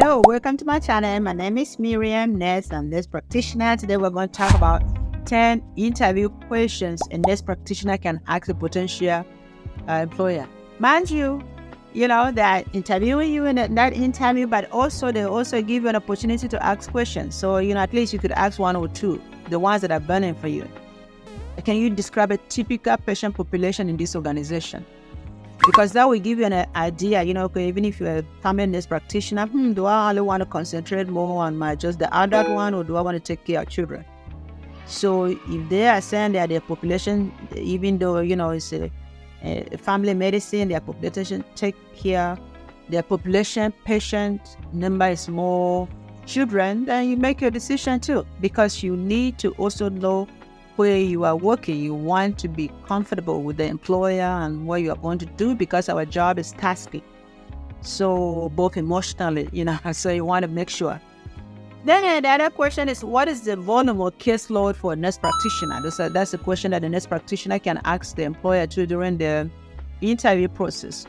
Hello, welcome to my channel. My name is Miriam Ness. I'm nurse practitioner. Today we're going to talk about 10 interview questions a nurse practitioner can ask a potential employer. Mind you, they're interviewing you in that interview, but also they also give you an opportunity to ask questions. So, at least you could ask one or two, the ones that are burning for you. Can you describe a typical patient population in this organization? Because that will give you an idea, even if you're a family nurse practitioner, do I only want to concentrate more on just the adult one, or do I want to take care of children? So if they are saying that their population, even though, it's a family medicine, their population take care, their population patient number is more children, then you make your decision too, because you need to also know where you are working. You want to be comfortable with the employer and what you are going to do, because our job is tasking. So both emotionally, so you want to make sure. Then the other question is, what is the volume or caseload for a nurse practitioner? That's a question that the nurse practitioner can ask the employer to during the interview process.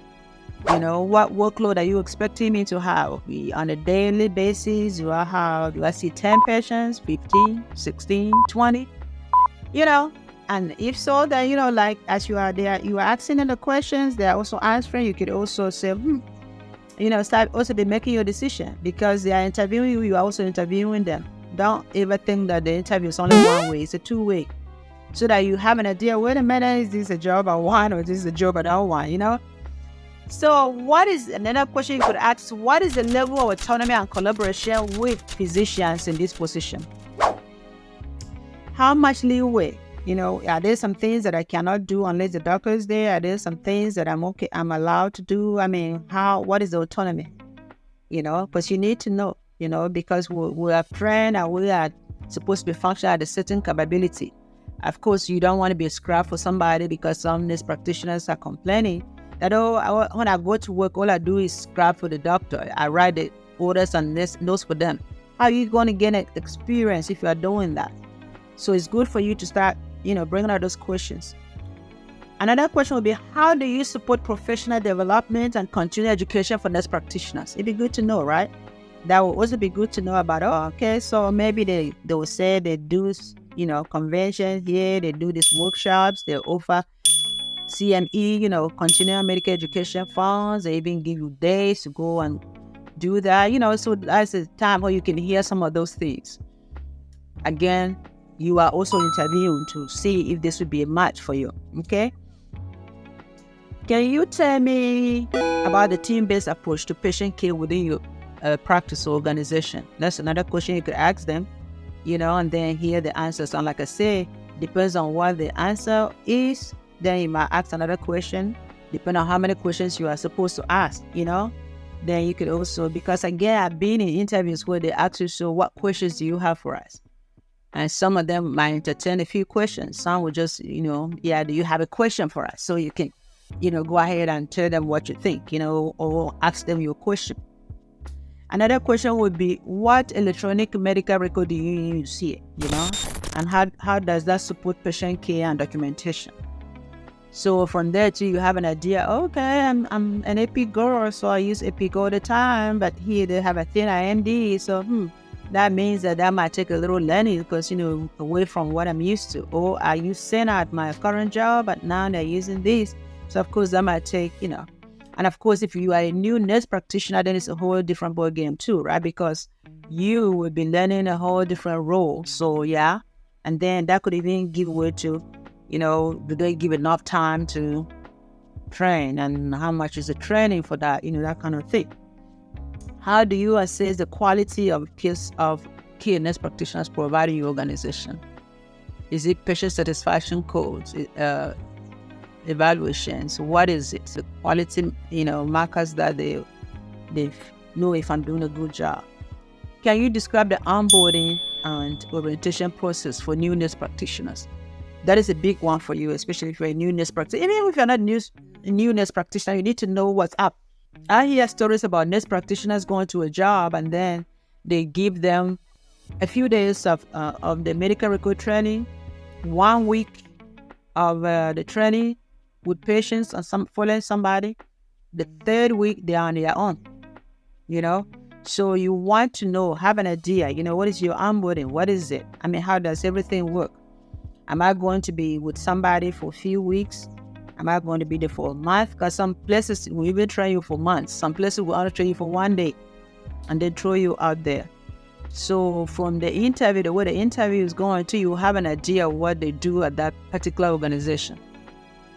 What workload are you expecting me to have? On a daily basis, do I see 10 patients, 15, 16, 20? And if so, then, like as you are there, you are asking them the questions, they are also answering. You could also say, start also be making your decision, because they are interviewing you, you are also interviewing them. Don't ever think that the interview is only one way, it's a two-way. So that you have an idea, wait a minute, is this a job I want, or is this a job I don't want, So what is another question you could ask? What is the level of autonomy and collaboration with physicians in this position? How much leeway? Are there some things that I cannot do unless the doctor is there? Are there some things that I'm allowed to do? What is the autonomy? Because you need to know, because we are trained and we are supposed to be functioning at a certain capability. Of course, you don't want to be a scrap for somebody, because some nurse practitioners are complaining that, when I go to work, all I do is scrap for the doctor. I write the orders and notes for them. How are you going to gain experience if you are doing that? So it's good for you to start, bringing out those questions. Another question would be, how do you support professional development and continuing education for nurse practitioners? It'd be good to know, right? That will also be good to know about, so maybe they will say they do, conventions here, they do these workshops, they offer CME, continuing medical education funds, they even give you days to go and do that, so that's a time where you can hear some of those things. Again, you are also interviewing to see if this would be a match for you, okay? Can you tell me about the team-based approach to patient care within your practice or organization? That's another question you could ask them, and then hear the answers. And like I say, depends on what the answer is, then you might ask another question, depending on how many questions you are supposed to ask, Then you could also, because again, I've been in interviews where they ask you, so what questions do you have for us? And some of them might entertain a few questions. Some will just, do you have a question for us? So you can, go ahead and tell them what you think, or ask them your question. Another question would be, what electronic medical record do you use here, And how does that support patient care and documentation? So from there too, you have an idea, okay, I'm an Epic girl, so I use Epic all the time, but here they have a thin IMD, so that means that might take a little learning, because, away from what I'm used to. Or I use Senna at my current job, but now they're using this. So of course that might take, and of course, if you are a new nurse practitioner, then it's a whole different ball game too, right? Because you will be learning a whole different role. So yeah, and then that could even give way to, do they give enough time to train, and how much is the training for that, that kind of thing. How do you assess the quality of care nurse practitioners provide in your organization? Is it patient satisfaction codes, evaluations? What is it? The quality, markers that they know if I'm doing a good job. Can you describe the onboarding and orientation process for new nurse practitioners? That is a big one for you, especially if you're a new nurse practitioner. Even if you're not a new nurse practitioner, you need to know what's up. I hear stories about nurse practitioners going to a job, and then they give them a few days of the medical record training, 1 week of the training with patients and following somebody. The third week, they are on their own, So you want to know, have an idea, what is your onboarding? What is it? I mean, how does everything work? Am I going to be with somebody for a few weeks? Am I going to be there for a month? Because some places will even train you for months. Some places will only train you for one day and then throw you out there. So from the interview, the way the interview is going to, you have an idea of what they do at that particular organization.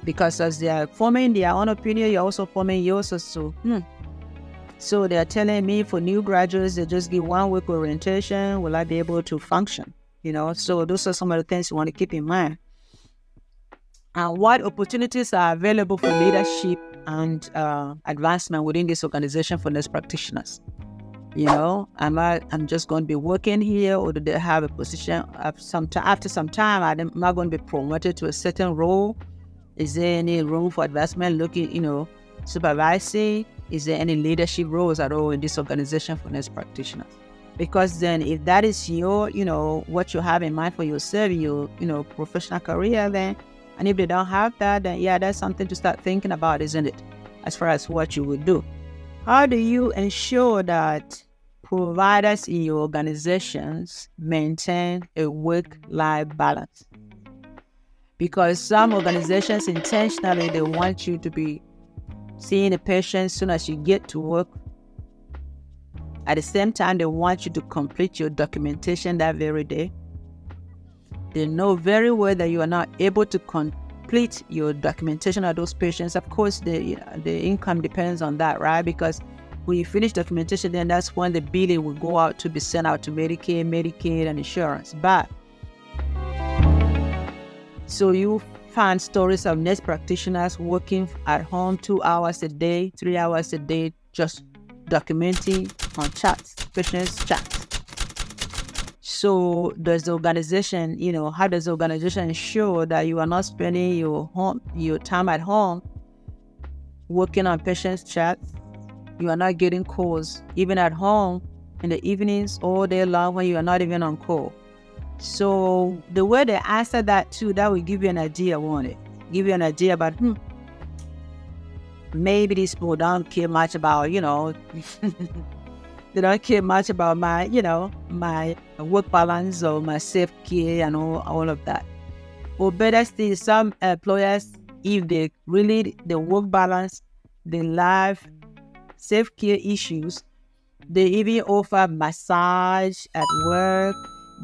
Because as they are forming their own opinion, you're also forming yours. So they're telling me for new graduates, they just give 1 week orientation. Will I be able to function? So those are some of the things you want to keep in mind. And what opportunities are available for leadership and advancement within this organization for nurse practitioners? I'm just going to be working here, or do they have a position after some time? Am I going to be promoted to a certain role? Is there any room for advancement looking, supervising? Is there any leadership roles at all in this organization for nurse practitioners? Because then if that is your, what you have in mind for yourself, your, professional career then, and if they don't have that, then yeah, that's something to start thinking about, isn't it? As far as what you would do. How do you ensure that providers in your organizations maintain a work-life balance? Because some organizations intentionally, they want you to be seeing a patient as soon as you get to work. At the same time, they want you to complete your documentation that very day. They know very well that you are not able to complete your documentation of those patients. Of course, the income depends on that, right? Because when you finish documentation, then that's when the billing will go out to be sent out to Medicare, Medicaid, and insurance. But so you find stories of nurse practitioners working at home 2 hours a day, 3 hours a day, just documenting on chats, patients' chats. So does the organization, how does the organization ensure that you are not spending your time at home working on patients' chats? You are not getting calls, even at home in the evenings all day long when you are not even on call. So the way they answer that too, that will give you an idea, won't it? Give you an idea about, maybe these people don't care much about, they don't care much about my, my work balance or my self-care and all of that. Or better still, some employers, if they really, the work balance, the life, self-care issues, they even offer massage at work.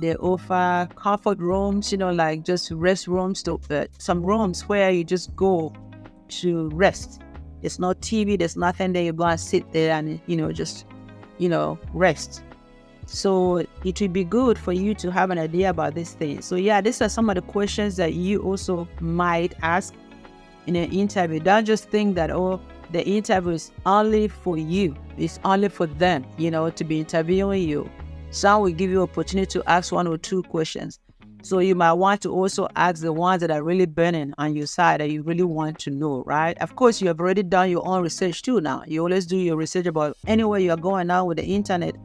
They offer comfort rooms, like just rest rooms, some rooms where you just go to rest. It's no TV, there's nothing there. You go and sit there and, just rest. So it would be good for you to have an idea about these things. So yeah, these are some of the questions that you also might ask in an interview. Don't just think that, the interview is only for you. It's only for them, to be interviewing you. Some will give you opportunity to ask 1 or 2 questions. So you might want to also ask the ones that are really burning on your side that you really want to know, right? Of course, you have already done your own research too now. You always do your research about anywhere you're going now with the internet.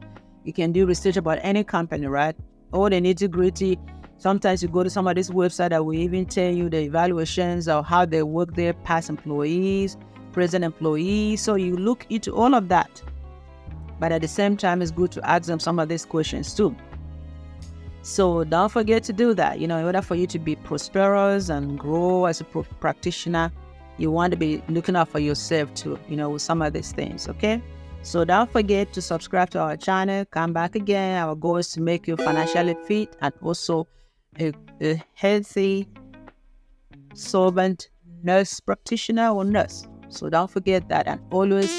You can do research about any company, right? All the nitty-gritty. Sometimes you go to some of this website that will even tell you the evaluations of how they work there, past employees, present employees. So you look into all of that. But at the same time, it's good to ask them some of these questions too. So don't forget to do that. In order for you to be prosperous and grow as a practitioner, you want to be looking out for yourself too, with some of these things, okay? So don't forget to subscribe to our channel. Come back again. Our goal is to make you financially fit and also a healthy, solvent nurse practitioner or nurse. So don't forget that, and always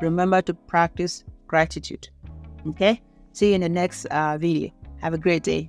remember to practice gratitude. Okay? See you in the next video. Have a great day.